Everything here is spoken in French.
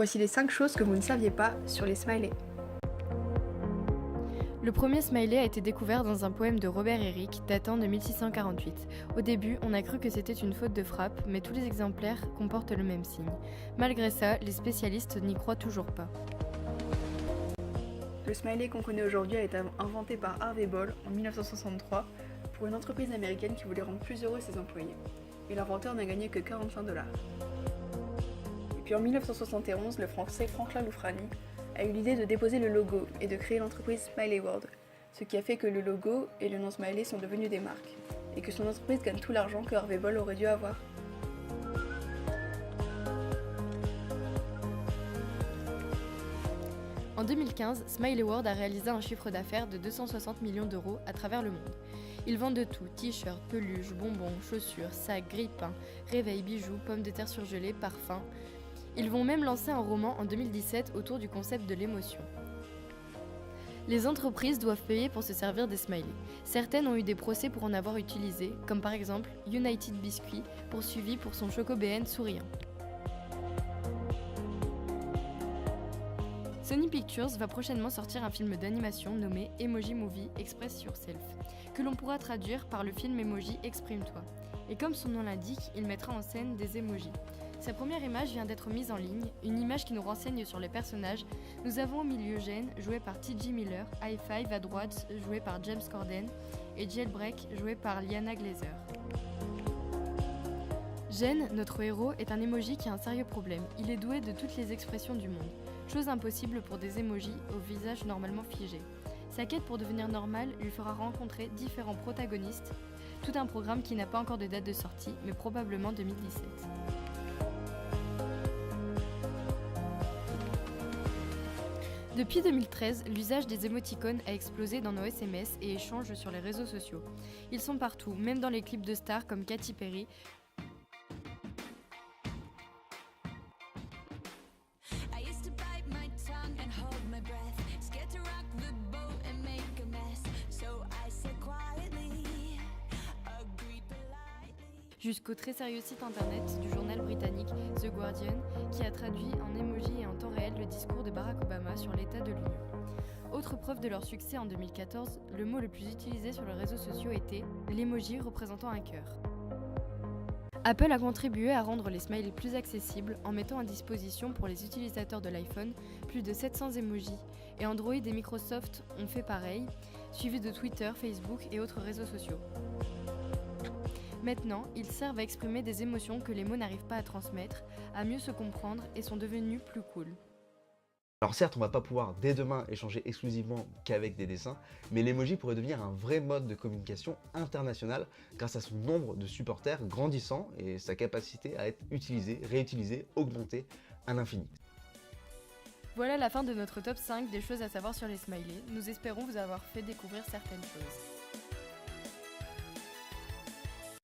Voici les 5 choses que vous ne saviez pas sur les smileys. Le premier smiley a été découvert dans un poème de Robert Herrick datant de 1648. Au début, on a cru que c'était une faute de frappe, mais tous les exemplaires comportent le même signe. Malgré ça, les spécialistes n'y croient toujours pas. Le smiley qu'on connaît aujourd'hui a été inventé par Harvey Ball en 1963 pour une entreprise américaine qui voulait rendre plus heureux ses employés. Et l'inventeur n'a gagné que 45 $. Et puis en 1971, le français Franklin Loufrani a eu l'idée de déposer le logo et de créer l'entreprise Smiley World, ce qui a fait que le logo et le nom Smiley sont devenus des marques, et que son entreprise gagne tout l'argent que Harvey Ball aurait dû avoir. En 2015, Smiley World a réalisé un chiffre d'affaires de 260 millions d'euros à travers le monde. Ils vendent de tout, t-shirts, peluches, bonbons, chaussures, sacs, grille-pains, réveils, bijoux, pommes de terre surgelées, parfums. Ils vont même lancer un roman en 2017 autour du concept de l'émotion. Les entreprises doivent payer pour se servir des smileys. Certaines ont eu des procès pour en avoir utilisé, comme par exemple United Biscuit, poursuivi pour son Choco-BN souriant. Sony Pictures va prochainement sortir un film d'animation nommé Emoji Movie Express Yourself, que l'on pourra traduire par le film Emoji Exprime-toi. Et comme son nom l'indique, il mettra en scène des emojis. Sa première image vient d'être mise en ligne, une image qui nous renseigne sur les personnages. Nous avons au milieu Jen, joué par T.J. Miller, High Five à droite, joué par James Corden, et Jailbreak, joué par Liana Glazer. Jen, notre héros, est un emoji qui a un sérieux problème. Il est doué de toutes les expressions du monde. Chose impossible pour des emojis au visage normalement figé. Sa quête pour devenir normal lui fera rencontrer différents protagonistes. Tout un programme qui n'a pas encore de date de sortie, mais probablement 2017. Depuis 2013, l'usage des émoticônes a explosé dans nos SMS et échanges sur les réseaux sociaux. Ils sont partout, même dans les clips de stars comme Katy Perry. Jusqu'au très sérieux site internet du journal britannique The Guardian, qui a traduit en emoji et en temps réel le discours de Barack Obama sur l'état de l'Union. Autre preuve de leur succès en 2014, le mot le plus utilisé sur les réseaux sociaux était l'emoji représentant un cœur. Apple a contribué à rendre les smileys plus accessibles en mettant à disposition pour les utilisateurs de l'iPhone plus de 700 emojis, et Android et Microsoft ont fait pareil, suivi de Twitter, Facebook et autres réseaux sociaux. Maintenant, ils servent à exprimer des émotions que les mots n'arrivent pas à transmettre, à mieux se comprendre et sont devenus plus cool. Alors certes, on va pas pouvoir dès demain échanger exclusivement qu'avec des dessins, mais l'emoji pourrait devenir un vrai mode de communication international grâce à son nombre de supporters grandissant et sa capacité à être utilisé, réutilisé, augmenté à l'infini. Voilà la fin de notre top 5 des choses à savoir sur les smileys. Nous espérons vous avoir fait découvrir certaines choses.